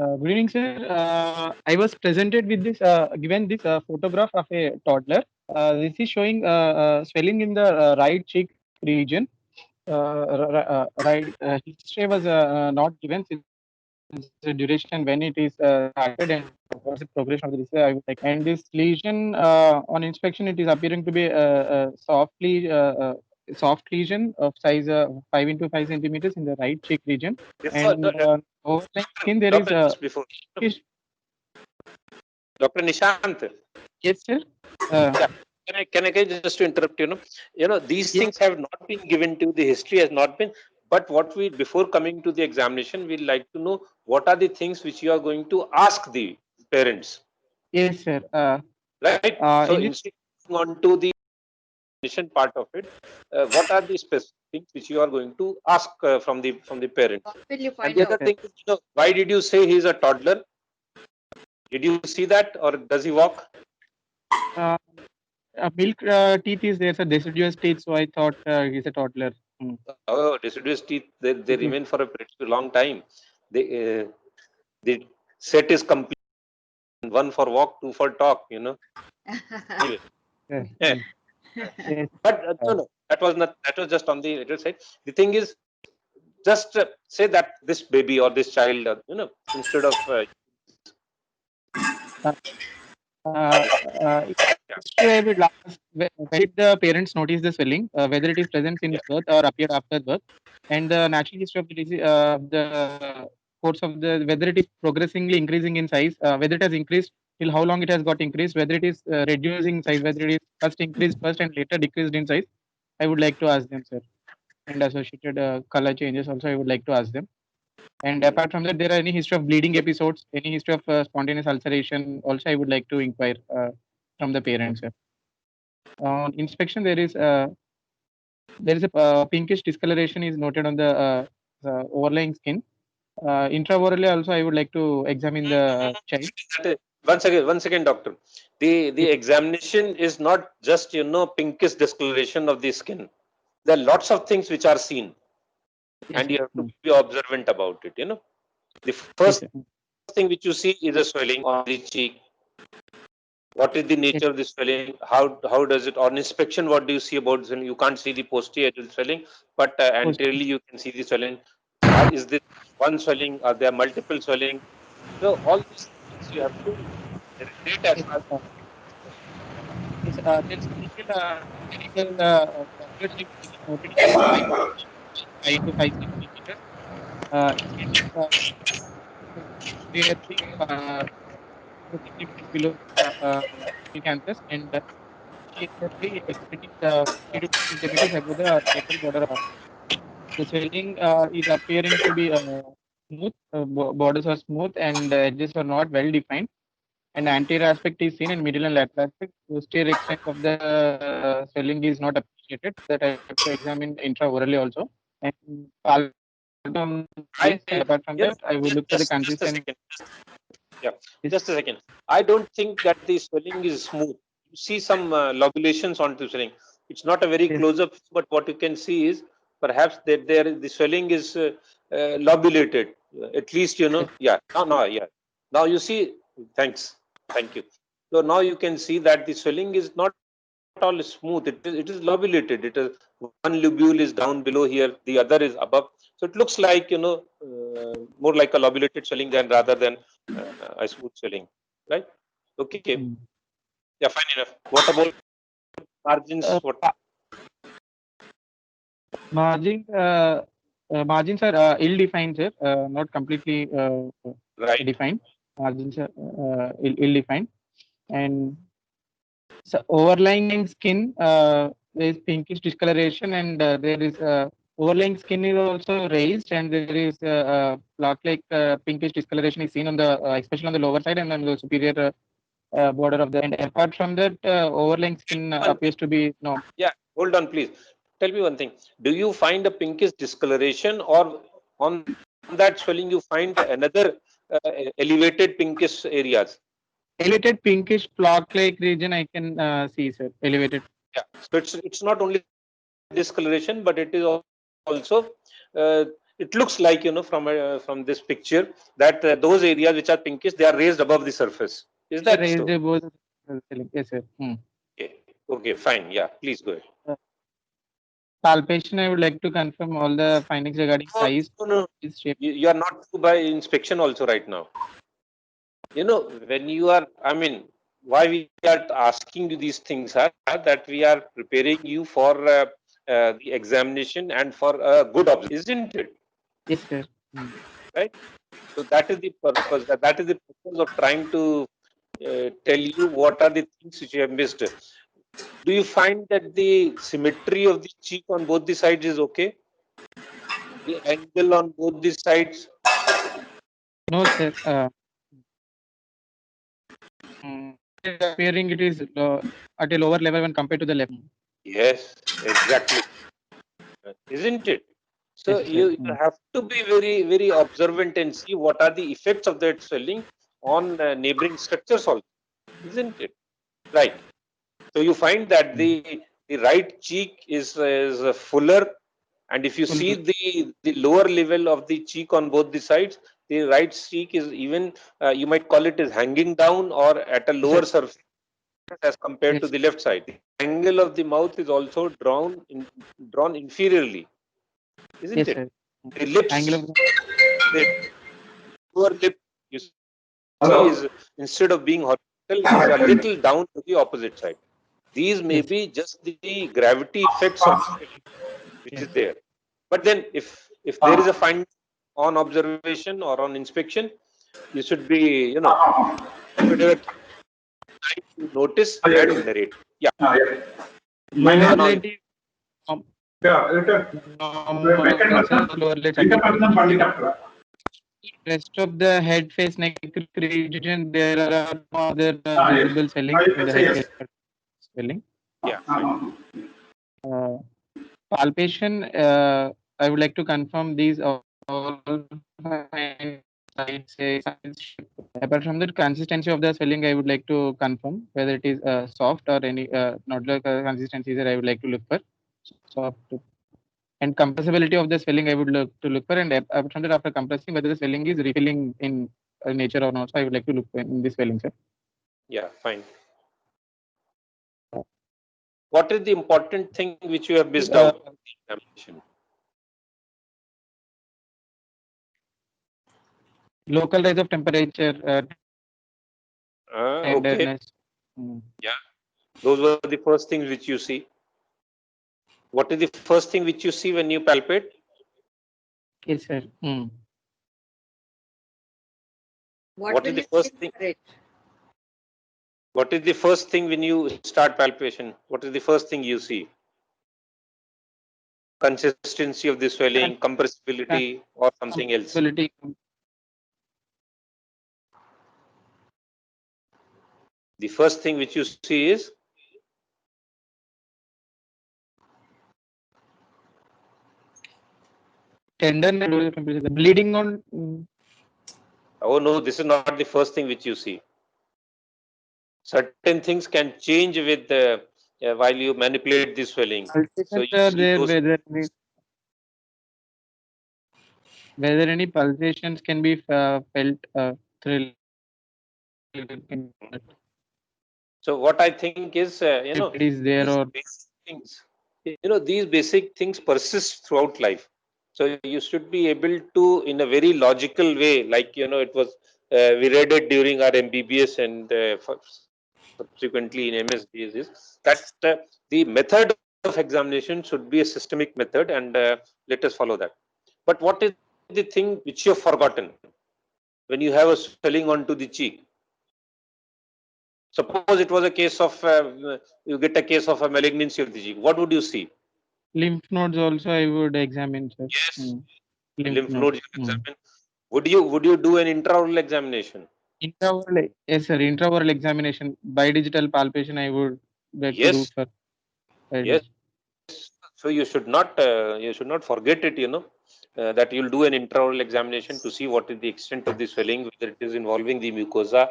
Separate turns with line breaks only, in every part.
Good evening, sir. I was presented with this, given this photograph of a toddler. This is showing swelling in the right cheek region. Right, history was not given since the duration when it is started and what's the progression of the disease. I would like. And this lesion on inspection, it is appearing to be soft lesion of size 5 into 5 centimeters in the right cheek region.
Before
And overlying skin, there is
Dr.
a
Just before
pinkish.
Dr. Nishant.
Yes, sir.
Yeah. Can I just to interrupt? These
Yes,
things have not been given to the history has not been. But what we before coming to the examination, we'd like to know what are the things which you are going to ask the parents,
yes, sir.
right? So
In this,
instead of going on to the examination part of it, what are the specific things which you are going to ask from the parents?
Will you
And
find
the
yes,
other
out?
sir.
thing is, why did you say he's a toddler? Did you see that, or does he walk?
Uh, Milk teeth is there, sir. Deciduous teeth. So I thought he's a toddler. Hmm.
Oh, deciduous teeth, they
Yes,
remain for a pretty long time. The set is complete. One for walk, two for talk. Anyway,
sir.
yeah.
Yes.
But no, that was not. That was just on the little side. The thing is, just say that this baby or this child, instead of
Uh,
yeah,
History, I would ask when did the parents notice the swelling, whether it is present
yeah,
since birth or appeared after birth, and the natural history of the disease, the course of the whether it is progressively increasing in size, whether it has increased till how long it has got increased, whether it is reducing size, whether it is first increased first and later decreased in size. I would like to ask them, sir. And associated color changes also, I would like to ask them. And
mm,
apart from that, there are any history of bleeding episodes, any history of spontaneous ulceration. Also, I would like to inquire from the parents. On inspection, there is a pinkish discoloration is noted on the overlying skin. Intraorally, also, I would like to examine the child.
one second, doctor. The
Yes,
examination is not just pinkish discoloration of the skin. There are lots of things which are seen,
yes,
and
sir.
you have to be observant about it. The
Yes,
first
sir.
thing which you see is a swelling on the cheek. What is the
Yes,
nature of the swelling? How does it on inspection? What do you see about swelling? You can't see the posterior swelling, but
post-
anteriorly you can see the swelling. Is this one swelling? Are there multiple swelling? So all these things you have to relate as
yes,
far as
yes, there is a single spherical globular shape which is noted in the overlying 5 into 5 centimeters. It is clearly 4 centimeters below the cheek canthus and clearly extending 50 to 2 centimeters above the lateral border of the swelling is appearing to be smooth, borders are smooth and edges are not well defined. And anterior aspect is seen and medial and lateral aspect. Posterior extent of the swelling is not appreciated. That I have to examine intraorally also. And palpum veins.
I
Apart from that,
yes,
I will look for the
just a
consistent.
second. Yeah,
Yes,
just a second. I don't think that the swelling is smooth. You see some lobulations onto swelling. It's not a very
yes,
close up, but what you can see is perhaps that the swelling is lobulated. At least
yes,
Yeah. Now, yeah. Now you see. Thanks. Thank you. So now you can see that the swelling is not all smooth. It is lobulated. It is one lobule is down below here, the other is above. So it looks like more like a lobulated swelling than rather than a smooth swelling, right? Okay,
mm.
yeah, fine enough. What about margins? What
Pa- margin, margins are ill-defined, sir. Not completely
right?
defined. Margins are ill-defined. And so overlying skin, there is pinkish discoloration, and there is overlying skin is also raised, and there is plaque-like pinkish discoloration is seen on the especially on the lower side and on the superior border of the. And apart from that, overlying skin
One thing,
appears to be no.
yeah. Hold on, please. Tell me one thing. Do you find a pinkish discoloration, or on that swelling you find another elevated pinkish areas?
Elevated pinkish plaque-like region I can see, sir. Elevated.
Yeah. So it's not only discoloration, but it is also uh, it looks like, from this picture, that those areas which are pinkish, they are raised above the surface. Is that
Raised
so?
above the ceiling. Yes, sir.
Okay. Okay, fine. Yeah, please go ahead.
Palpation, I would like to confirm all the findings regarding
No,
size,
no.
shape.
You are not through by inspection also right now. When you are, I mean, why we are asking you these things are that we are preparing you for the examination and for a good observation, isn't it?
Yes, sir.
Right? So that is the purpose. That is the purpose of trying to tell you what are the things which you have missed. Do you find that the symmetry of the cheek on both the sides is okay? The angle on both the sides?
No, sir. Appearing it is at a lower level when compared to the left.
Yes, exactly. Isn't it? So
Yes, sir.
you have to be very, very observant and see what are the effects of that swelling on neighboring structures also, isn't it? Right. So you find that the right cheek is fuller, and if you see the lower level of the cheek on both the sides, the right cheek is even you might call it as hanging down or at a
Yes, sir.
lower surface as compared to
Yes,
the left side. The angle of the mouth is also drawn inferiorly, isn't
yes,
it?
sir.
The
Angle
lips,
of
the lower lip, you see, is
Hello.
instead of being horizontal, is a little down to the opposite side. These may
yes,
be just the gravity effects of the swelling which
yes,
is there. But then, if there is a find on observation or on inspection, you should be, should have time to notice and narrate. Yeah,
Yeah.
lower
now you.
lid is um,
Yeah.
normal, sir. Lower lid appear. Rest of the head, face, neck region, there are no other visible swelling in the head face swelling.
Yeah, fine.
Uh, Palpation, I would like to confirm these all sides, size, shape. Apart from the consistency of the swelling, I would like to confirm whether it is soft or any nodular consistency that I would like to look for. Soft and compressibility of the swelling I would look to look for, and apart from that, after compressing, whether the swelling is refilling in nature or not. So I would like to look in this swelling, sir.
Yeah, fine. What is the important thing which you have missed
Uh,
out in the examination?
Local rise of temperature,
Okay.
tenderness.
Yeah, those were the first things which you see. What is the first thing which you see when you palpate?
Yes, sir.
What is the first thing? What is the first thing when you start palpation? What is the first thing you see? Consistency of the swelling, compressibility, or something else?
Compressibility.
The first thing which you see is
Tenderness, bleeding on
oh no, this is not the first thing which you see. Certain things can change with the while you manipulate the swelling. So
pulsations
you
are
see
there,
those.
whether any pulsations can be felt through
So what I think is,
if it is there
these
or
basic things, these basic things persist throughout life. So you should be able to, in a very logical way, like it was we read it during our MBBS and subsequently in MSD, is that the method of examination should be a systemic method, and let us follow that. But what is the thing which you have forgotten when you have a swelling onto the cheek? Suppose it was a case of you get a case of a malignancy of the cheek. What would you see?
lymph nodes also I would examine, sir.
Yes,
Lymph
lymph
nodes.
nodes you examine. Would you do an intraoral examination?
Intraoral, yes, sir. Intraoral examination by digital palpation, I would like to do
Yes,
for by
yes.
digital.
So you should not forget it. That you'll do an intraoral examination to see what is the extent of the swelling, whether it is involving the mucosa.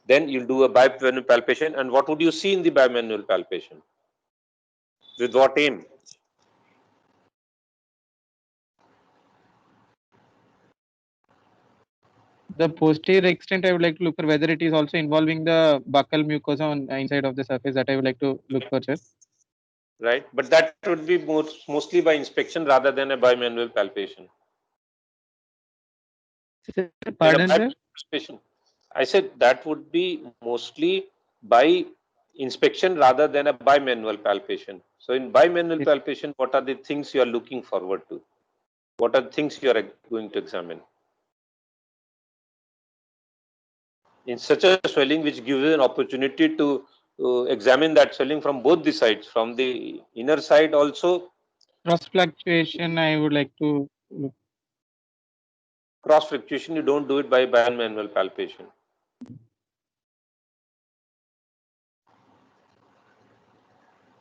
Then you'll do a bimanual palpation. And what would you see in the bimanual palpation? With what aim?
The posterior extent, I would like to look for whether it is also involving the buccal mucosa on inside of the surface, that I would like to look for, sir.
right? But that would be mostly by inspection rather than a bimanual palpation.
Sir,
In a
pardon, sir.
palpation, I said that would be mostly by inspection rather than a bimanual palpation. So in bimanual
Yes.
palpation, what are the things you are looking forward to? What are the things you are going to examine? In such a swelling which gives you an opportunity to examine that swelling from both the sides, from the inner side also.
Cross fluctuation, I would like to look.
Cross fluctuation, you don't do it by bimanual palpation.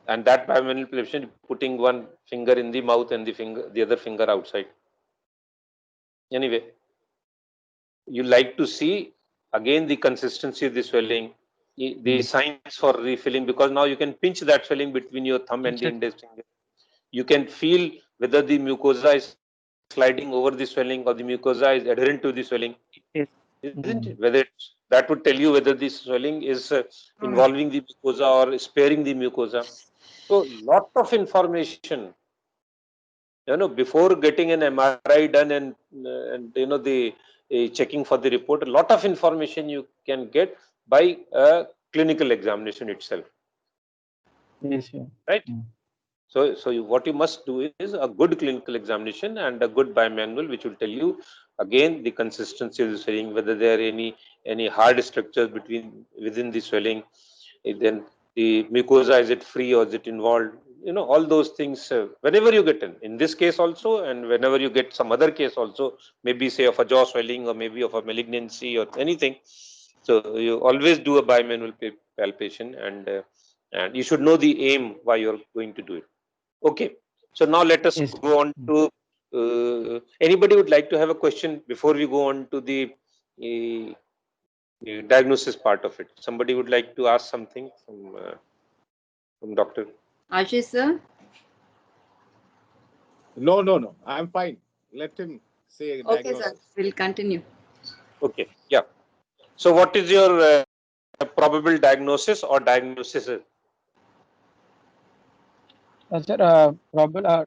And that bimanual palpation, putting one finger in the mouth and the other finger outside. Anyway, you like to see again the consistency of the swelling, the signs for refilling, because now you can pinch that swelling between your thumb and the index finger. You can feel whether the mucosa is sliding over the swelling or the mucosa is adherent to the swelling,
Yes.
isn't it?
Mm.
Whether that would tell you whether the swelling is involving the mucosa or sparing the mucosa. So, lot of information, before getting an MRI done, and the checking for the report, a lot of information you can get by a clinical examination itself,
Yes, sir.
right?
Mm.
So what you must do is a good clinical examination and a good bimanual, which will tell you again the consistency of the swelling, whether there are any hard structures within the swelling, then the mucosa, is it free or is it involved? All those things. Whenever you get in this case also, and whenever you get some other case also, maybe say of a jaw swelling or maybe of a malignancy or anything. So you always do a bimanual palpation, and you should know the aim why you're going to do it. Okay, so now let us
Yes.
go on
Mm.
to anybody would like to have a question before we go on to uh, the diagnosis part of it. Somebody would like to ask something from doctor.
Ashish sir?
No. I'm fine. Let him say
Okay, sir.
diagnosis.
We'll continue.
Okay, yeah. So what is your probable diagnosis or diagnosis?
Sir, probable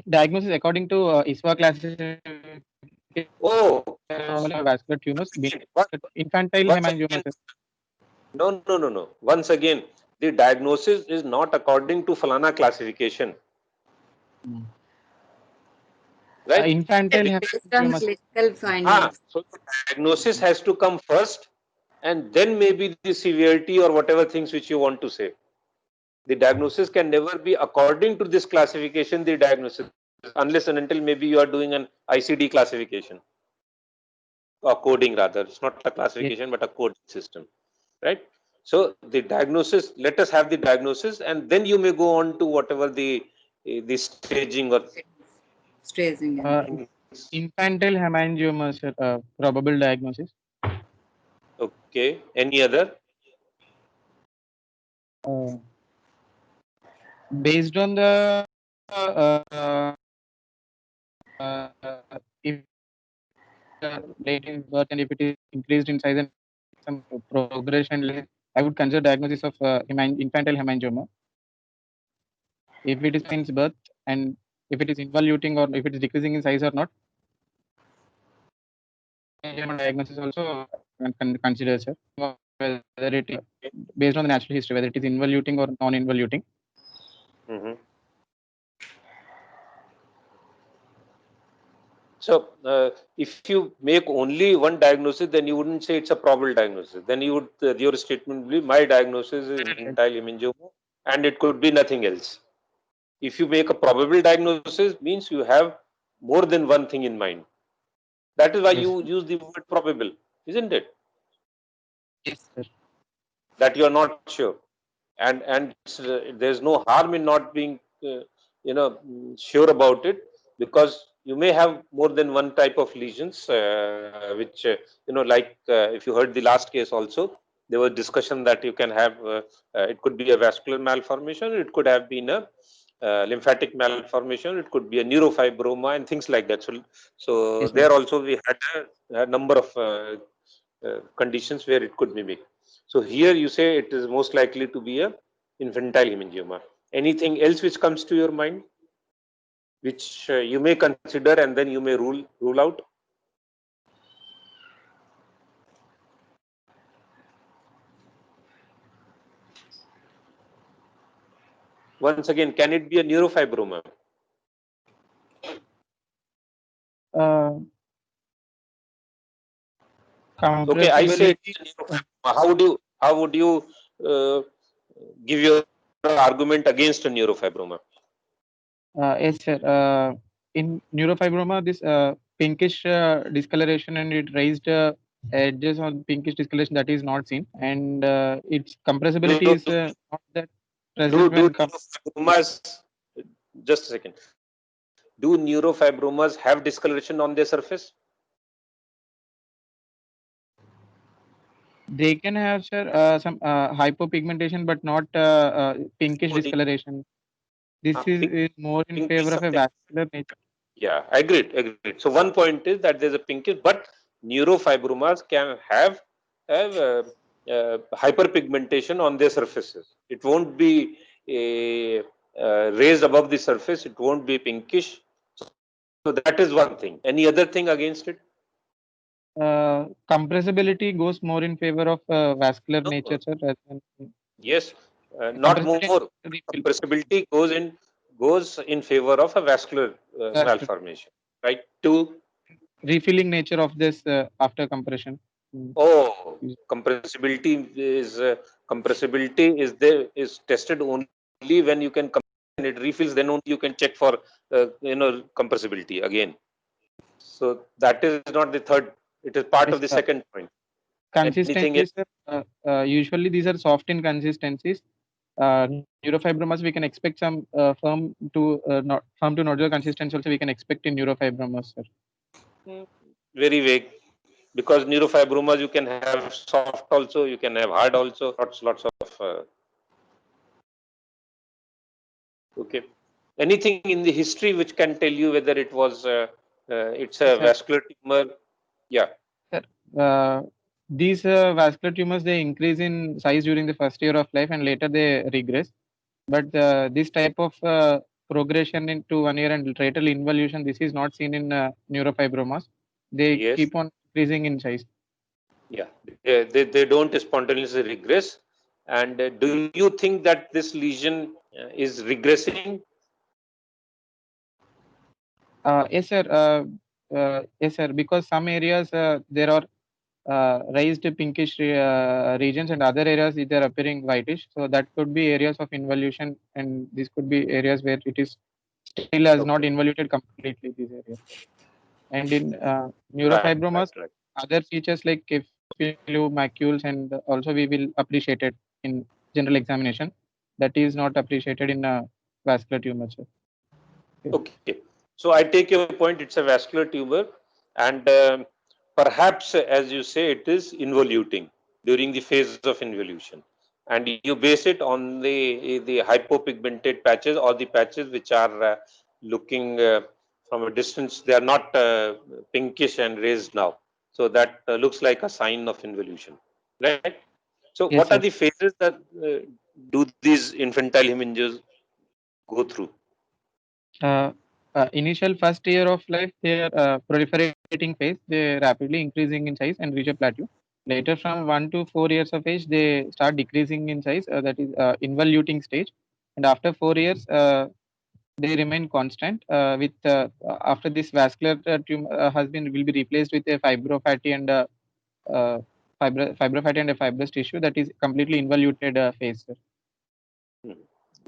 diagnosis according to ISWA classification,
Oh,
normally vascular tumors,
once,
infantile
once
hemangioma,
again,
sir.
no. Once again, the diagnosis is not according to Falana classification,
Mm.
right?
Infantile
Based on
hemangioma, sir.
clinical findings.
So the diagnosis has to come first, and then maybe the severity or whatever things which you want to say. The diagnosis can never be according to this classification, the diagnosis, unless and until maybe you are doing an ICD classification or coding rather. It's not a
Yes.
classification, but a coding system, right? So the diagnosis, let us have the diagnosis, and then you may go on to whatever the staging or
Stressing.
Uh,
things.
infantile hemangioma, sir. Probable diagnosis.
Okay. Any other?
Uh, Based on the if late in birth and if it is increased in size and some progression, I would consider diagnosis of infantile hemangioma. If it is since birth and if it is involuting or if it is decreasing in size or not, hemangioma diagnosis also consider, sir. Whether it is based on the natural history, whether it is involuting or non-involuting.
Mm-hmm. So, if you make only one diagnosis, then you wouldn't say it's a probable diagnosis. Then you would your statement would be my diagnosis is infantile hemangioma, and it could be nothing else. If you make a probable diagnosis, means you have more than one thing in mind. That is why
Yes.
you use the word probable, isn't it?
Yes, sir.
That you are not sure, and there's no harm in not being sure about it, because you may have more than one type of lesions, which like if you heard the last case also, there was discussion that you can have it could be a vascular malformation, it could have been a lymphatic malformation, it could be a neurofibroma and things like that. So
Yes, sir.
there also we had a number of conditions where it could mimic. So here you say it is most likely to be a infantile hemangioma. Anything else which comes to your mind, which you may consider and then you may rule out? Once again, can it be a neurofibroma?
Uh,
Okay, I say
compressibility.
it's a neurofibroma. How would you uh, give your argument against a neurofibroma?
Yes, sir. In neurofibroma, this pinkish discoloration and it raised edges on pinkish discoloration that is not seen, and its compressibility
Do
is not that
do
present
do
when
neurofibromas, just a second. Do neurofibromas have discoloration on their surface?
they can have, sir, some hypopigmentation, but not pinkish
So
discoloration. This is more in
pinkish
favor of a
something.
vascular nature.
Yeah, agreed. So one point is that there's a pinkish, but neurofibromas can have hyperpigmentation on their surfaces. It won't be raised above the surface. It won't be pinkish. So that is one thing. Any other thing against it?
Compressibility goes more in favor of vascular
No.
nature, sir, rather than
Yes, not
compressibility.
more. Compressibility goes in favor of a vascular
Vascular.
malformation, right? Two.
Refilling nature of this after compression.
Oh,
Yes.
compressibility is tested only when you can and it refills. Then only you can check for compressibility again. So that is not the third. It is part
Yes,
of the second point. Anything else?
consistencies, usually these are soft in consistencies. Neurofibromas, we can expect some not firm to nodular consistency. Also, we can expect in neurofibromas, sir.
Very vague. Because neurofibromas you can have soft also, you can have hard also. Lots of. Okay. Anything in the history which can tell you whether it was it's a
Yes, sir.
vascular tumor? Yeah.
Sir, these vascular tumors, they increase in size during the first year of life and later they regress. But this type of progression into 1 year and later involution, this is not seen in neurofibromas. They
Yes.
keep on increasing in size.
Yeah. They don't spontaneously regress. And do you think that this lesion is regressing?
Yes, sir. Yes, sir. Because some areas there are raised pinkish regions, and other areas they are appearing whitish. So that could be areas of involution, and this could be areas where it is still has not
Okay.
involuted completely. These areas, and in
Right.
neurofibromas,
Right.
other features like macules, and also we will appreciate it in general examination. That is not appreciated in vascular tumors. Sir.
Okay. So I take your point. It's a vascular tumor, and perhaps, as you say, it is involuting during the phase of involution, and you base it on the hypopigmented patches or the patches which are looking from a distance. They are not pinkish and raised now, so that looks like a sign of involution, right? So,
Yes,
what are
sir.
the phases that do these infantile hemorrhages go through?
Uh, Initial first year of life, they are proliferating phase. They rapidly increasing in size and reach a plateau. Later, from 1 to 4 years of age, they start decreasing in size. That is involuting stage. And after 4 years, they remain constant. With after this vascular tumor has been will be replaced with a fibrofatty and uh, fibrofatty and a fibrous tissue that is completely involuted phase. Sir.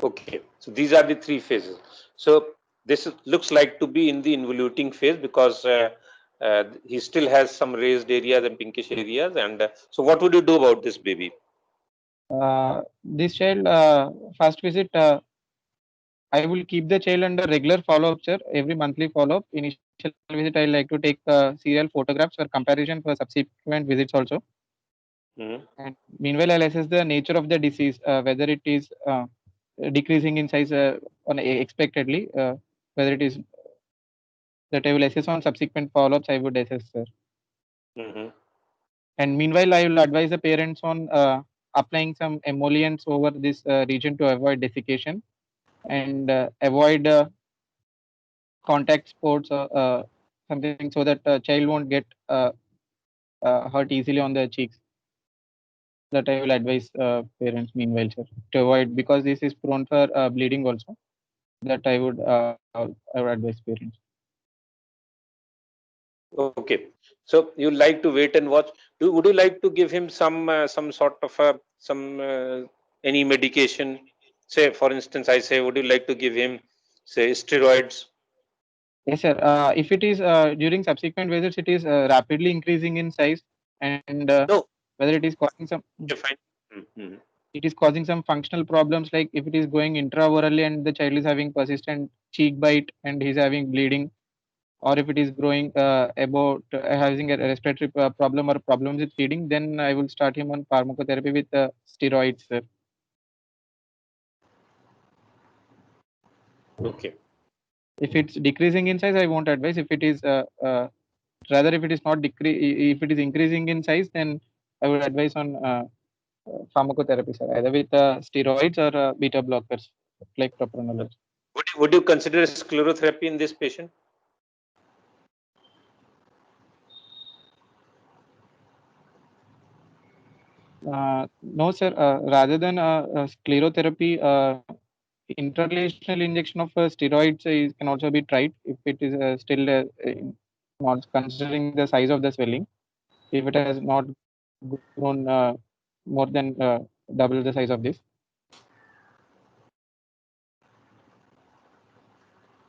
Okay, so these are the three phases. So looks like to be in the involuting phase because he still has some raised areas and pinkish areas. And so, what would you do about this baby?
This child first visit. I will keep the child under regular follow-up, sir. Every monthly follow-up. Initial visit, I like to take serial photographs for comparison for subsequent visits also.
Mhm.
And meanwhile, I'll assess the nature of the disease, whether it is decreasing in size expectedly, whether it is that I will assess on subsequent follow-ups, I would assess, sir.
Mhm.
And meanwhile, I will advise the parents on applying some emollients over this region to avoid desiccation and avoid contact sports or something, so that child won't get hurt easily on the cheeks. That I will advise parents meanwhile, sir, to avoid, because this is prone for bleeding also. That I would advise parents.
Okay. So you like to wait and watch. Would you like to give him some sort of any medication? Say, for instance, I say, would you like to give him, say, steroids?
Yes, sir. If it is during subsequent visits, it is rapidly increasing in size, and
No.
whether it is causing some,
Okay, fine. Mhm.
it is causing some functional problems, like if it is going intraorally and the child is having persistent cheek bite and he's having bleeding, or if it is growing about having a respiratory problem or problems with feeding, then I will start him on pharmacotherapy with steroids, sir.
Okay.
If it's decreasing in size, I won't advise. If it is rather, if it is not if it is increasing in size, then I would advise on pharmacotherapy, sir, either with steroids or beta blockers like propranolol.
Would you consider sclerotherapy in this patient?
No, sir. Rather than sclerotherapy, intralesional injection of steroids can also be tried if it is still not considering the size of the swelling. If it has not grown more than double the size of this.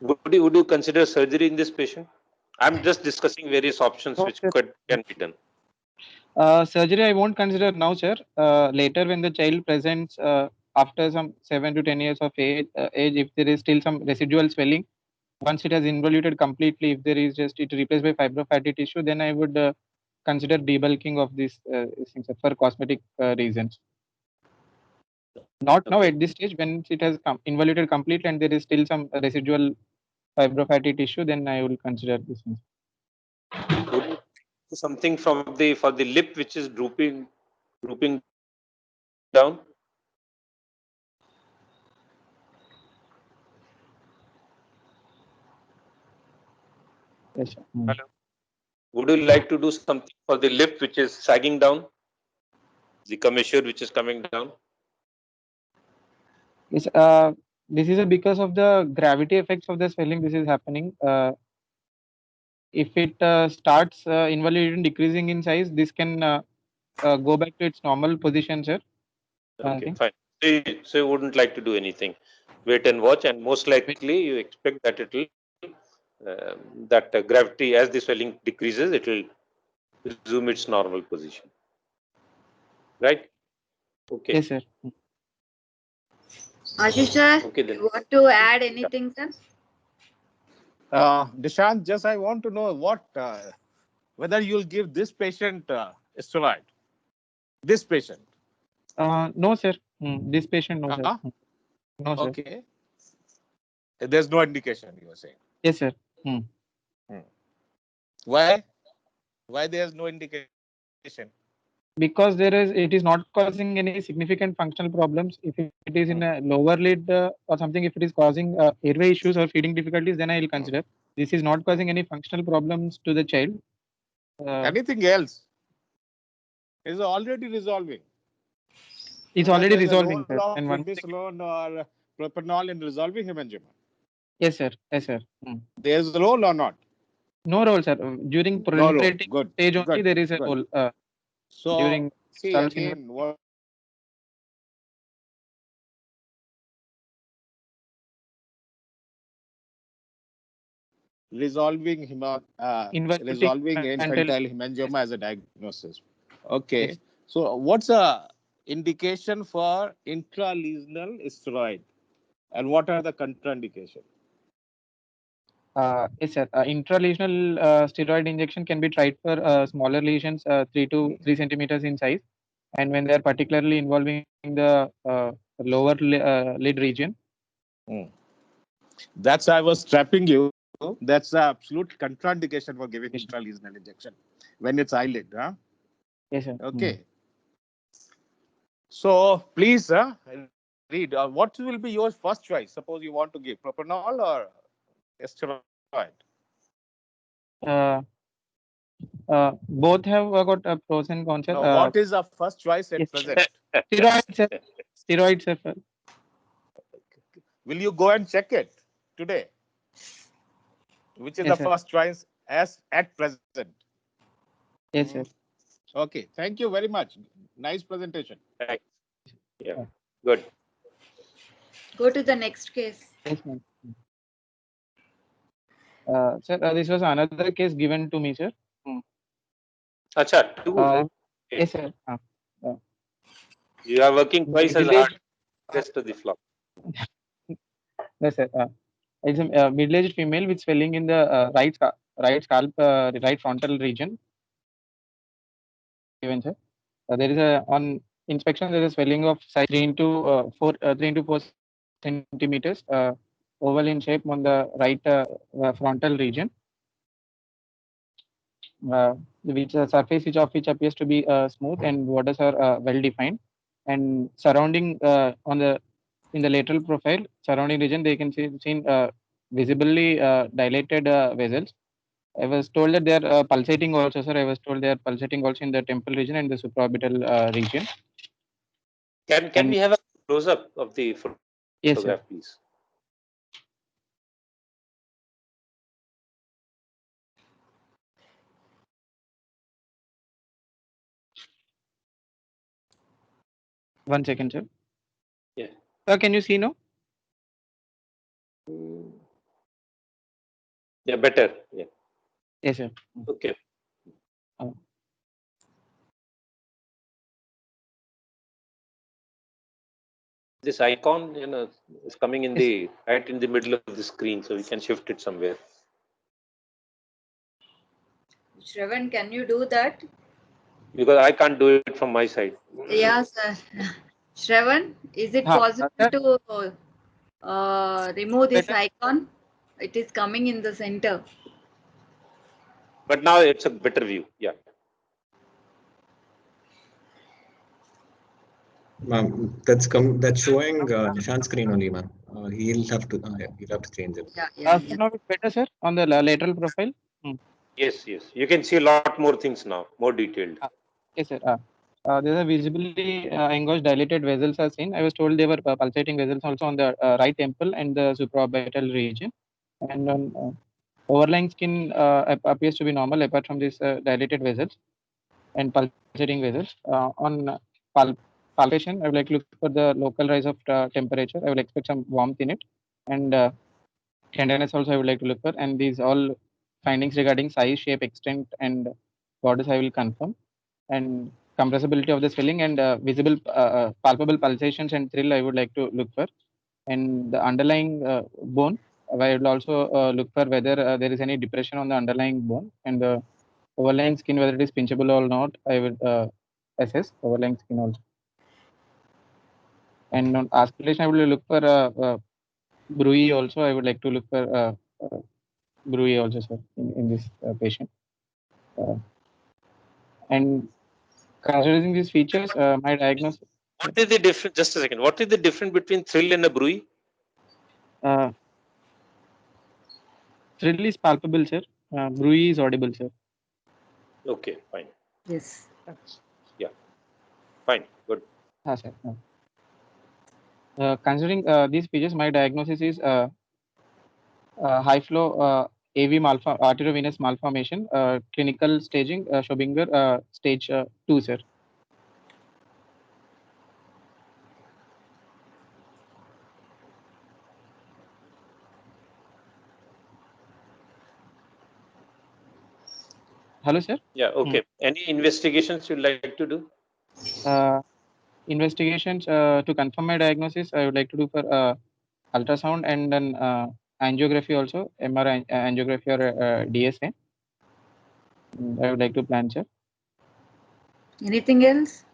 Would you consider surgery in this patient? I'm just discussing various options
No,
which
sir.
can be done.
Surgery I won't consider now, sir. Later, when the child presents after some 7 to 10 years of age, if there is still some residual swelling, once it has involuted completely, if there is just it replaced by fibrofatty tissue, then I would consider debulking of this thing, sir, for cosmetic reasons. Not now
Okay.
at this stage, when it has involuted completely and there is still some residual fibrofatty tissue, then I will consider this one.
Would you do something from the for the lip which is drooping down?
Yes, sir.
Hello. Would you like to do something for the lip which is sagging down? The commissure which is coming down?
Yes, this is because of the gravity effects of the swelling. This is happening. If it starts invalidating, decreasing in size, this can go back to its normal position, sir.
Okay,
Think.
fine. So you wouldn't like to do anything. Wait and watch, and most likely you expect that it will that gravity, as the swelling decreases, it will resume its normal position. Right? Okay.
Yes, sir.
Ashish sir,
Okay then.
you want to add anything, sir?
Dishant, just I want to know whether you'll give this patient steroid. This patient.
No, sir. This patient, no, sir.
Uh-huh.
No, sir.
Okay. There's no indication, you were saying.
Yes, sir.
Why? Why there's no indication?
Because it is not causing any significant functional problems. If it is in a lower lid or something, if it is causing airway issues or feeding difficulties, then I will consider. This is not causing any functional problems to the child.
Anything else is already resolving.
It's
Whether
already
there's a
resolving,
role
sir.
of
And one thing,
prednisolone or propranolol in resolving hemangioma.
yes, sir. Yes, sir.
There's a role or not?
No role, sir. During
No role.
proliferating
Good.
stage only,
Good.
there is a
Good.
role.
So
During
see
starts
again what resolving
involuting
resolving
until
infantile
yes,
hemangioma as a diagnosis.
yes.
Okay. So what's a indication for intralesional steroid and what are the contraindications?
Yes, sir. Intralesional steroid injection can be tried for smaller lesions, 3 to 3 centimeters in size, and when they are particularly involving the lower lid region.
That's I was trapping you. That's the absolute contraindication for giving intralesional injection when it's eyelid. Huh?
Yes, sir.
Okay. So please read. What will be your first choice? Suppose you want to give propanol or steroid.
Both have got pros and cons, sir.
Now, what is the first choice at
Yes.
present?
Steroids, sir. Steroids, sir.
Will you go and check it today? Which is
Yes,
the
sir.
first choice as at present?
Yes, sir.
Okay. Thank you very much. Nice presentation.
Thanks. Yeah, good.
Go to the next case.
Yes, ma'am. Sir, this was another case given to me, sir.
Acha, two.
Yes, sir.
You are working twice as hard. Rest of the flock.
Yes, sir. It's a middle-aged female with swelling in the right scalp, right frontal region. Given, sir. There is a on inspection. There is a swelling of size 3 into 4 centimeters, oval in shape on the right frontal region. Which surface of which appears to be smooth and borders are well defined, and surrounding on the in the lateral profile surrounding region they can see seen visibly dilated vessels. I was told that they are pulsating also, sir. I was told they are pulsating also in the temple region and the supraorbital region.
Can we have a close up of the photograph,
Yes, sir.
please?
One second, sir.
Yeah.
Sir, can you see now?
Yeah, better. Yeah.
Yes, sir.
Okay. This icon, is coming in the right in the middle of the screen, so we can shift it somewhere.
Shravan, can you do that?
Because I can't do it from my side.
Yes, sir. Shravan, is it possible
sir.
to remove this
Better?
icon? It is coming in the center.
But now it's a better view. Yeah.
Ma'am, that's showing Nishant's screen only, ma'am. He'll have to change it.
Yeah.
So now it's better, sir, on the lateral profile.
Yes. You can see a lot more things now, more detailed.
Yes, sir. There are visibly engorged dilated vessels are seen. I was told they were pulsating vessels also on the right temple and the supraorbital region. And on overlying skin appears to be normal apart from these dilated vessels and pulsating vessels. On palpation, I would like to look for the local rise of temperature. I will expect some warmth in it. And tenderness also I would like to look for. And these all findings regarding size, shape, extent, and borders I will confirm. And compressibility of the swelling and visible palpable pulsations and thrill I would like to look for. And the underlying bone, I will also look for whether there is any depression on the underlying bone, and the overlying skin, whether it is pinchable or not, I would assess overlying skin also. And on aspiration, I will look for bruit also. I would like to look for bruit also, sir, in this patient. And considering these features, my diagnosis.
What is the difference? Just a second. What is the difference between thrill and a bruit?
Thrill is palpable, sir. Bruit is audible, sir.
Okay, fine.
Yes.
Yeah, fine, good.
Sir. Considering these features, my diagnosis is high flow AV arteriovenous malformation, clinical staging, Schobinger stage 2, sir. Hello, sir.
Yeah, okay. Any investigations you'd like to do?
Investigations to confirm my diagnosis, I would like to do for ultrasound and then angiography also, MRI angiography or DSA. I would like to plan, sir.
Anything else?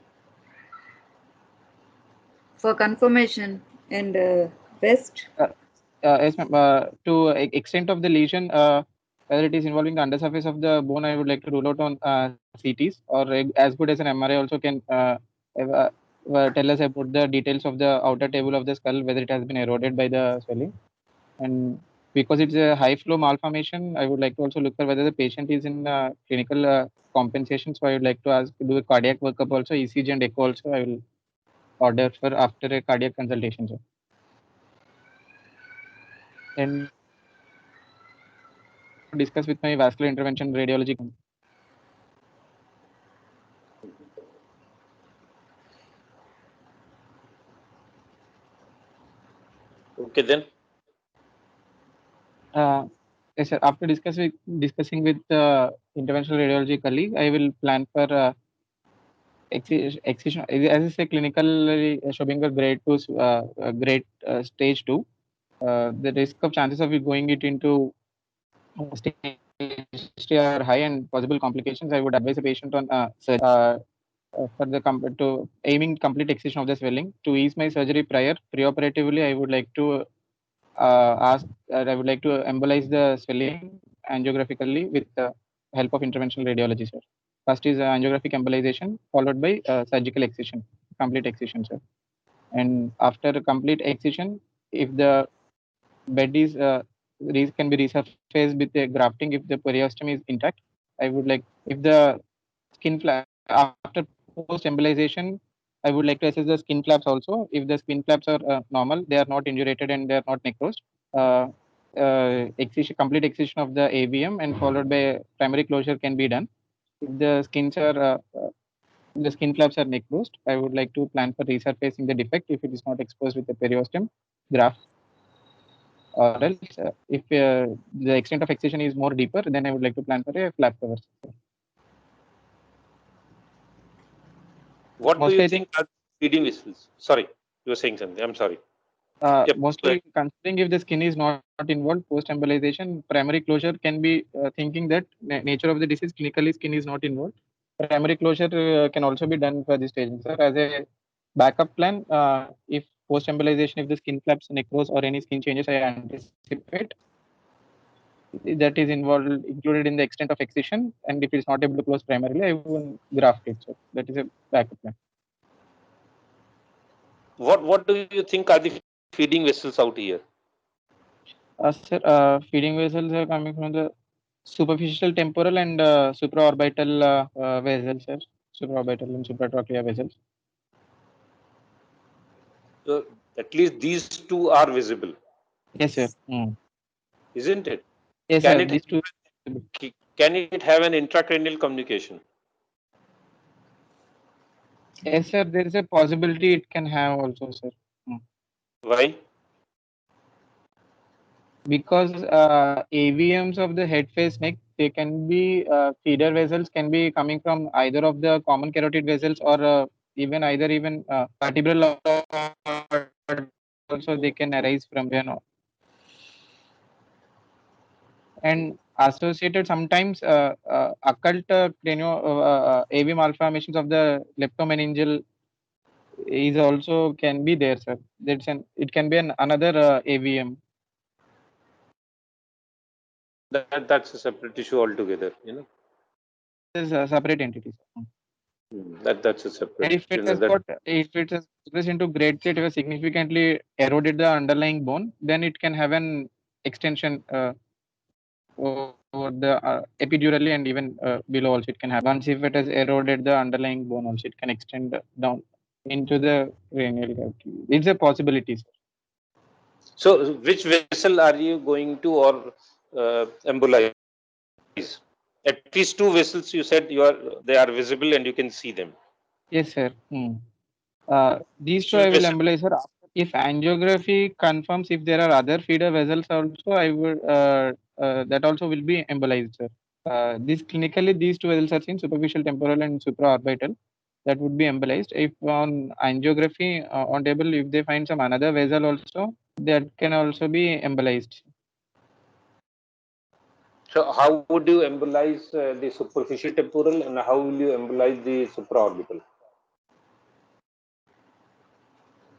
for confirmation and best.
Yes, ma'am. To extent of the lesion, whether it is involving the undersurface of the bone, I would like to rule out on CTs, or as good as an MRI also can uh, tell us about the details of the outer table of the skull, whether it has been eroded by the swelling. And because it's a high flow malformation, I would like to also look for whether the patient is in clinical compensation. So I would like to ask to do a cardiac workup also, ECG and echo also. I will order for after a cardiac consultation, sir. And discuss with my vascular intervention radiology.
Okay, then.
Yes, sir. After discussing with interventional radiology colleague, I will plan for excision. As I say, clinically showing a grade 2, grade stage 2. The risk of chances of it going it into stage 3 are high and possible complications. I would advise a patient on for the to aiming complete excision of the swelling. To ease my surgery preoperatively, I would like to I would like to embolize the swelling angiographically with the help of interventional radiology, sir. First is angiographic embolization, followed by surgical excision, complete excision, sir. And after complete excision, if the bed is can be resurfaced with a grafting if the periosteum is intact. I would like if the skin flap after post embolization, I would like to assess the skin flaps also. If the skin flaps are normal, they are not indurated and they are not necrosed. Complete excision of the AVM and followed by primary closure can be done. If the skin flaps are necrosed, I would like to plan for resurfacing the defect if it is not exposed with the periosteum graft. Or else, if the extent of excision is more deeper, then I would like to plan for a flap cover.
What do
Mostly,
you
I think
think are feeding vessels? Sorry, you were saying something. I'm sorry. Yep.
mostly considering if the skin is not involved post embolization, primary closure can be thinking that nature of the disease clinically skin is not involved. Primary closure can also be done for this stage, sir. As a backup plan, if post embolization, if the skin flaps necrose or any skin changes, I anticipate that is involved included in the extent of excision, and if it is not able to close primarily, I will graft it. So that is a backup plan.
What do you think are the feeding vessels out here?
Sir, feeding vessels are coming from the superficial temporal and supraorbital vessels, sir. Supraorbital and supratrochlear vessels.
So at least these two are visible,
Yes, sir. Mm.
isn't it?
Yes,
Can
sir.
it
These two.
can it have an intracranial communication?
Yes, sir. There is a possibility it can have also, sir. Mm.
Why?
Because AVMs of the head face neck, they can be feeder vessels can be coming from either of the common carotid vessels or even vertebral also they can arise from there. And associated sometimes occult AV malformations of the leptomeningeal is also can be there, sir. It can be another AVM.
That's a separate issue altogether.
Is a separate entity.
That's a separate.
And if it has progressed into grade 3, it has significantly eroded the underlying bone, then it can have an extension over the epidurally and even below also it can happen. Once if it has eroded the underlying bone also, it can extend down into the cranial cavity. It's a possibility, sir.
So which vessel are you going to or embolize? At least two vessels you said they are visible and you can see them.
Yes, sir. These two
Which
I will
vessel?
embolize, sir. If angiography confirms if there are other feeder vessels also, I would that also will be embolized, sir. These two vessels are seen, superficial temporal and supraorbital. That would be embolized. If on angiography on table, if they find some another vessel also, that can also be embolized.
So how would you embolize the superficial temporal and how will you embolize the supraorbital?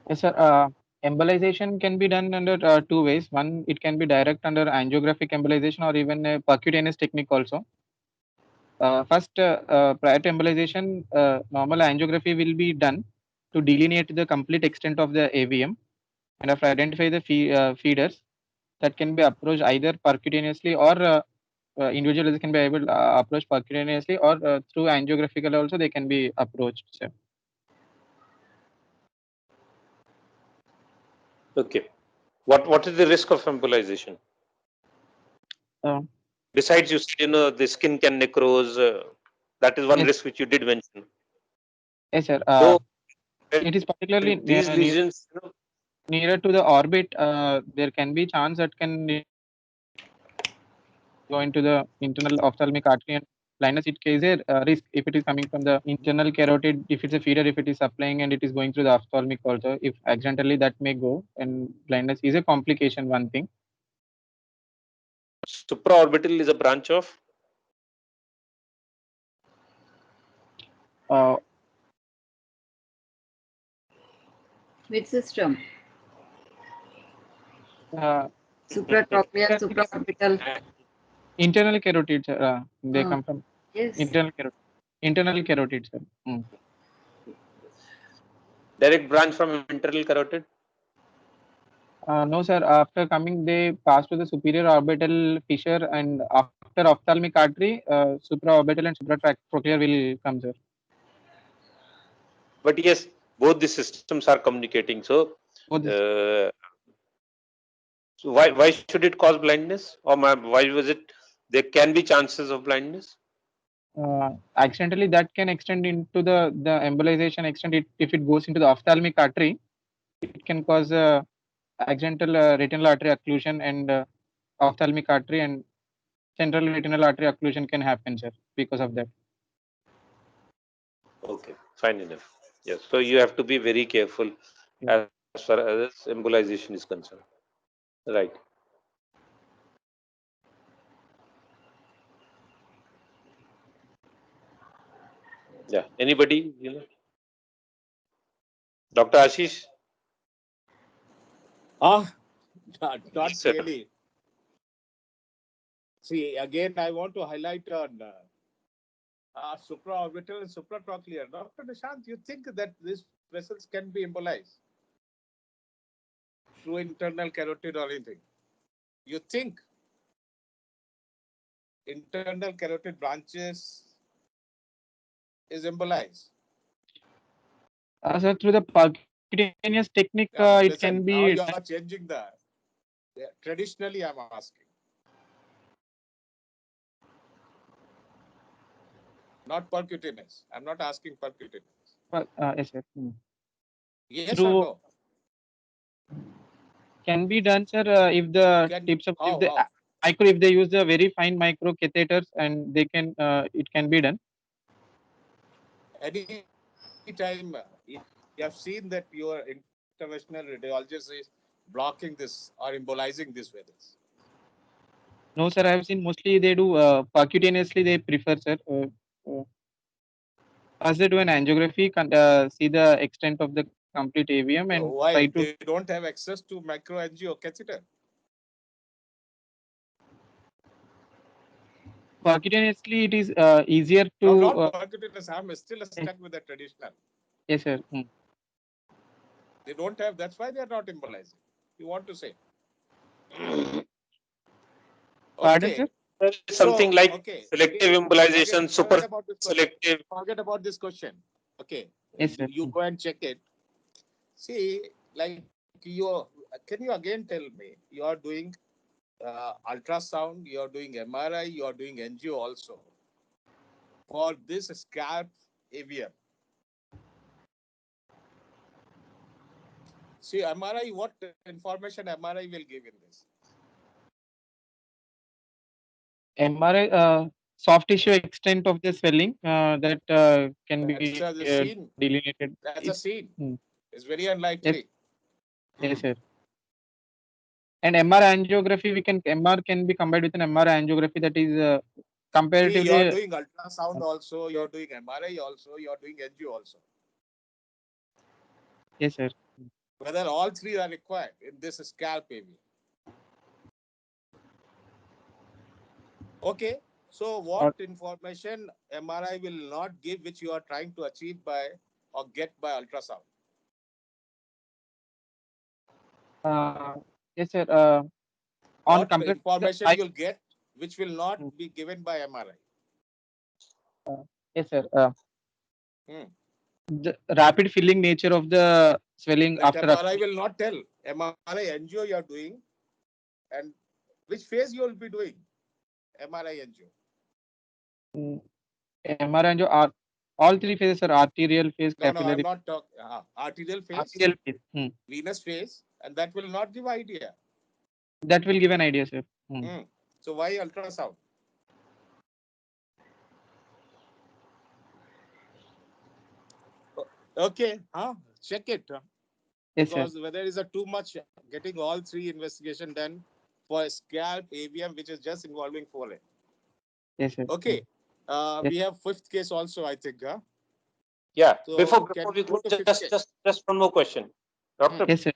Yes, sir. Embolization can be done under two ways. One, it can be direct under angiographic embolization or even a percutaneous technique also. First, prior to embolization, normal angiography will be done to delineate the complete extent of the AVM and after identify the feeders that can be approached either percutaneously or individuals can be able to approach percutaneously or through angiographical also they can be approached. Sir.
Okay. What is the risk of embolization?
Uh,
Besides, you said the skin can necrose. That is one
yes,
risk which you did mention.
yes, sir.
So
It is particularly
these lesions,
nearer to the orbit. There can be chance that can go into the internal ophthalmic artery and blindness. It is a risk if it is coming from the internal carotid. If it's a feeder, if it is supplying and it is going through the ophthalmic also, if accidentally that may go and blindness is a complication. One thing.
supraorbital is a branch of
Uh,
Which system?
uh,
Supratrochlear, supraorbital.
internal carotids. They
Uh,
come from
yes.
internal carotid. Internal carotids. Sir.
direct branch from internal carotid.
No, sir. After coming, they pass to the superior orbital fissure, and after ophthalmic artery, supraorbital and supratrochlear will come, sir.
But yes, both the systems are communicating. So,
Both this,
so why should it cause blindness, or why was it? There can be chances of blindness.
accidentally, that can extend into the embolization extent. If it goes into the ophthalmic artery, it can cause accidental retinal artery occlusion and ophthalmic artery and central retinal artery occlusion can happen, sir, because of that.
Okay, fine enough. Yes, so you have to be very careful
Yeah.
as far as embolization is concerned. Right. Yeah. Anybody? Dr. Ashish?
Not
Yes, sir.
really. See, again, I want to highlight on supraorbital and supratrochlear. Dr. Nishant, you think that these vessels can be embolized through internal carotid or anything? You think internal carotid branches is embolized?
So through the percutaneous technique,
Yeah,
it can
listen, now
be
you are changing the. Traditionally, I'm asking. Not percutaneous. I'm not asking percutaneous.
yes, sir.
Yes or
Through
no?
can be done, sir, if the
Can
tips of if
how
the
how?
micro if they use the very fine micro catheters and they can it can be done.
Any time you have seen that your interventional radiologist is blocking this or embolizing these vessels.
No, sir, I have seen mostly they do percutaneously. They prefer, sir. As they do an angiography, see the extent of the complete AVM
So
and
why
try to
they don't have access to microangio catheter?
percutaneously. It is easier
No,
to.
not percutaneous. I'm still stuck with the traditional.
Yes, sir.
They don't have. That's why they are not embolizing. You want to say?
Pardon, sir.
Okay.
Something
So
like
okay.
selective embolization, super
Forget about this question.
selective.
Forget about this question. Okay.
Yes, sir.
You go and check it. See, like you can you again tell me you are doing ultrasound, you are doing MRI, you are doing NGO also for this scalp AVM. See, MRI, what information MRI will give in this?
MRI, soft tissue extent of the swelling that can
That's
be
the scene.
delineated.
That's a scene.
Mm,
It's very
yes,
unlikely.
yes, sir. And MR angiography, MR can be combined with an MR angiography that is
See, you are
comparatively.
doing ultrasound also, you are doing MRI also, you are doing NGO also.
Yes, sir.
whether all three are required in this scalp AVM. Okay. So what information MRI will not give, which you are trying to achieve by or get by ultrasound?
Yes, sir. On
What
compared to the
information
eye,
you'll get, which will not be given by MRI?
yes, sir.
Hmm.
The rapid filling nature of the swelling
That
after
MRI will not tell. MRI angio you are doing, and which phase you will be doing MRI angio.
MRI angio are all three phases are arterial phase,
No, I'm
capillary,
not talking arterial phase,
arterial phase.
venous phase, and that will not give idea.
That will give an idea, sir.
So why ultrasound? Okay, check it.
Yes, sir.
Because whether is a too much getting all three investigation done for scalp AVM, which is just involving forehead.
Yes, sir.
Okay.
Yes.
We have fifth case also, I think.
Yeah.
So
Before
can
we
we go
go,
to fifth case?
just one more question, doctor.
Yes, sir.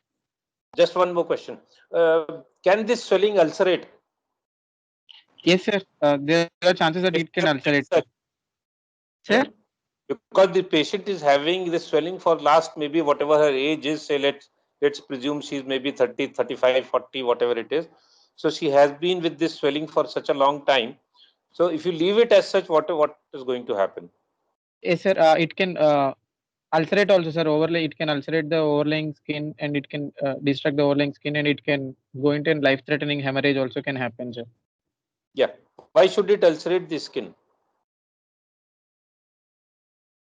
Just one more question. Can this swelling ulcerate?
Yes, sir. There are chances that it can ulcerate, sir. Sir?
Because the patient is having this swelling for last maybe whatever her age is, say let's presume she's maybe 30, 35, 40, whatever it is. So she has been with this swelling for such a long time. So if you leave it as such, what is going to happen?
Yes, sir. It can ulcerate also, sir. Overlay, it can ulcerate the overlying skin, and it can destruct the overlying skin, and it can go into life-threatening hemorrhage also can happen, sir.
Yeah. Why should it ulcerate the skin?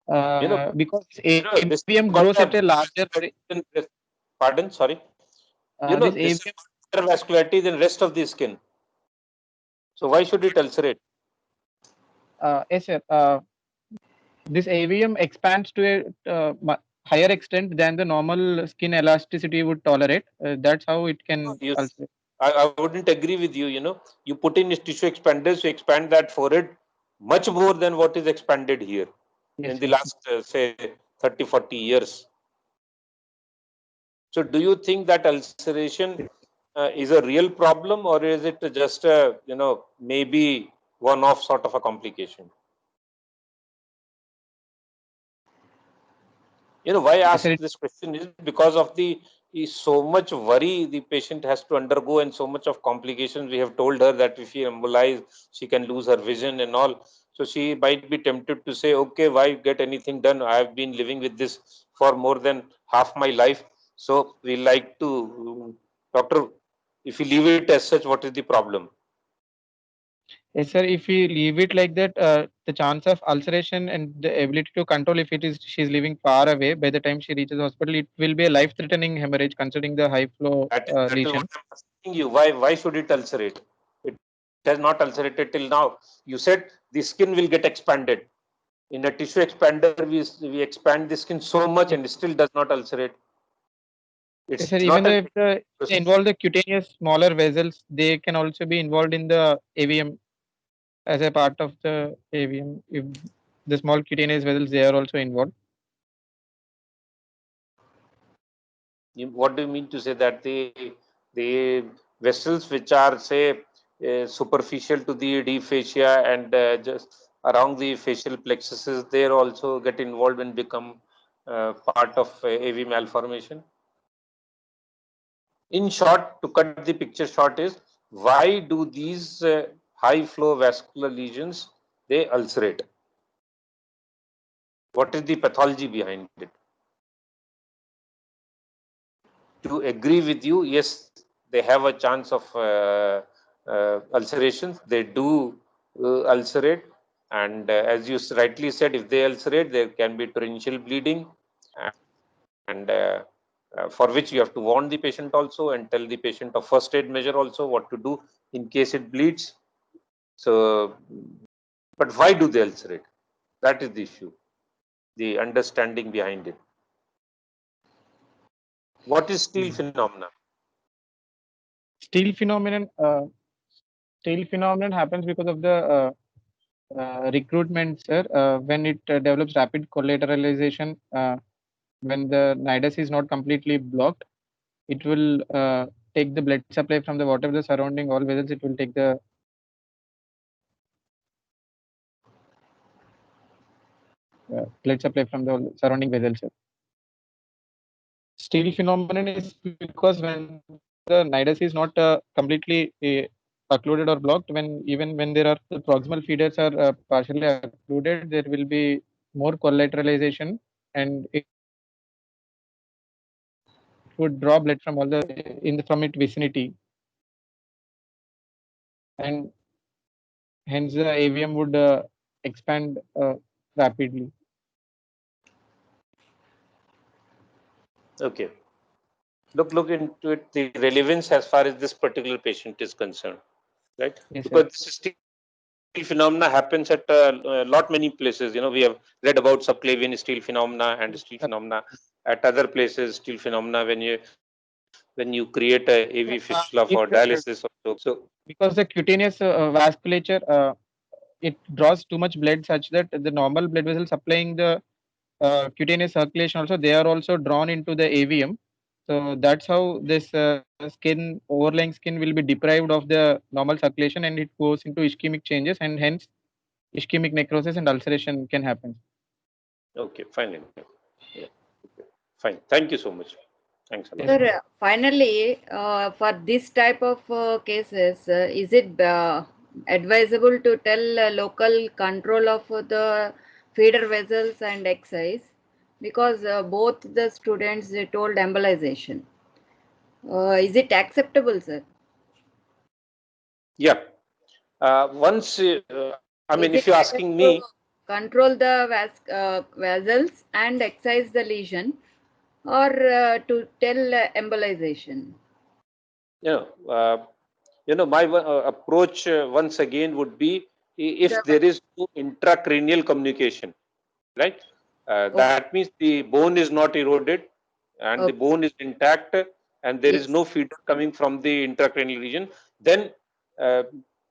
Because
This
AVM
got
grows at a larger
pardon, sorry.
this
This
AVM,
is vascularity than rest of the skin. So why should it ulcerate?
yes, sir. This AVM expands to a higher extent than the normal skin elasticity would tolerate. That's how it can ulcerate.
I wouldn't agree with you. You put in tissue expanders to expand that forehead much more than what is expanded here in
Yes,
the
sir.
last, say, 30, 40 years. So do you think that ulceration is a real problem, or is it just a, maybe one-off sort of a complication? Why I
Yes, sir.
ask this question is because of the so much worry the patient has to undergo and so much of complications. We have told her that if she embolize, she can lose her vision and all. So she might be tempted to say, okay, why get anything done? I have been living with this for more than half my life. So we like to, doctor, if you leave it as such, what is the problem?
Yes, sir. If we leave it like that, the chance of ulceration and the ability to control, if it is she's living far away, by the time she reaches hospital, it will be a life-threatening hemorrhage considering the high flow
That is what
lesion.
I'm asking you. Why should it ulcerate? It has not ulcerated till now. You said the skin will get expanded. In a tissue expander, we expand the skin so much and it still does not ulcerate.
Yes,
It's
sir. Even
not
though
an
if they
process.
involve the cutaneous smaller vessels, they can also be involved in the AVM as a part of the AVM. If the small cutaneous vessels, they are also involved.
What do you mean to say that the vessels which are, say, superficial to the D fascia and just around the facial plexuses, they also get involved and become part of AV malformation? In short, to cut the picture short, is why do these high flow vascular lesions, they ulcerate? What is the pathology behind it? To agree with you, yes, they have a chance of ulcerations. They do ulcerate, and as you rightly said, if they ulcerate, there can be torrential bleeding, and for which you have to warn the patient also and tell the patient of first aid measure also what to do in case it bleeds. So, but why do they ulcerate? That is the issue, the understanding behind it. What is Steele phenomena?
Steel phenomenon. Steel phenomenon happens because of the recruitment, sir. When it develops rapid collateralization, when the nidus is not completely blocked, it will take the blood supply from the whatever the surrounding all vessels. It will take the blood supply from the surrounding vessels. Steal phenomenon is because when the nidus is not completely occluded or blocked, even when there are the proximal feeders are partially occluded, there will be more collateralization, and it would draw blood from all the from its vicinity, and hence the AVM would expand rapidly.
Okay. Look into it, the relevance as far as this particular patient is concerned, right?
Yes,
Because
sir.
this steal phenomena happens at a lot many places. We have read about subclavian steal phenomena and steal phenomena at other places. Steal phenomena when you create a AV fistula for
If
dialysis or so.
because the cutaneous vasculature it draws too much blood such that the normal blood vessels supplying the cutaneous circulation also, they are also drawn into the AVM. So that's how this overlying skin will be deprived of the normal circulation, and it goes into ischemic changes, and hence ischemic necrosis and ulceration can happen.
Okay, fine. Yeah. Okay. Fine. Thank you so much. Thanks a lot.
Yes.
Sir, finally, for this type of cases, is it advisable to tell local control of the feeder vessels and excise? Because both the students they told embolization. Is it acceptable, sir?
Yeah. Once, I mean,
Is
if
it
you're
better
asking
to
me,
control the vessels and excise the lesion, or to tell embolization?
you know, my approach once again would be if
The,
there is no intracranial communication, right?
okay,
That means the bone is not eroded and the
okay,
bone is intact, and there is
yes,
no feeder coming from the intracranial region. Then uh,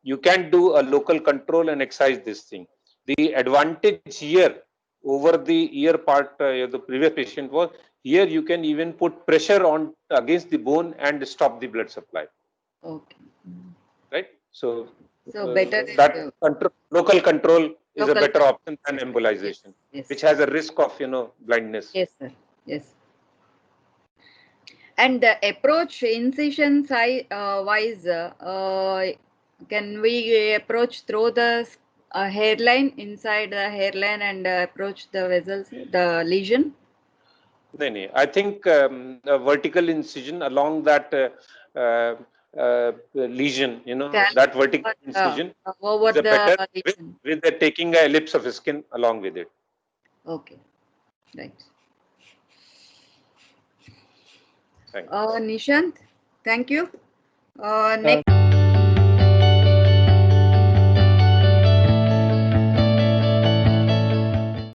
you can do a local control and excise this thing. The advantage here over the ear part, the previous patient was, here you can even put pressure on against the bone and stop the blood supply,
okay.
right? So
So better
that local control is a
local
better
control
option
is
than
better. Yes,
embolization, which
yes,
has a risk of blindness.
yes, sir. Yes. And the approach incision size wise, can we approach through the hairline, inside the hairline, and approach the vessels, the lesion?
No. I think a vertical incision along that lesion,
Scalp
that vertical
or
incision
over
is a
the
better
lesion?
with the taking a ellipse of skin along with it.
Okay, right.
Thanks.
Nishant, thank you.
Uh,
Next.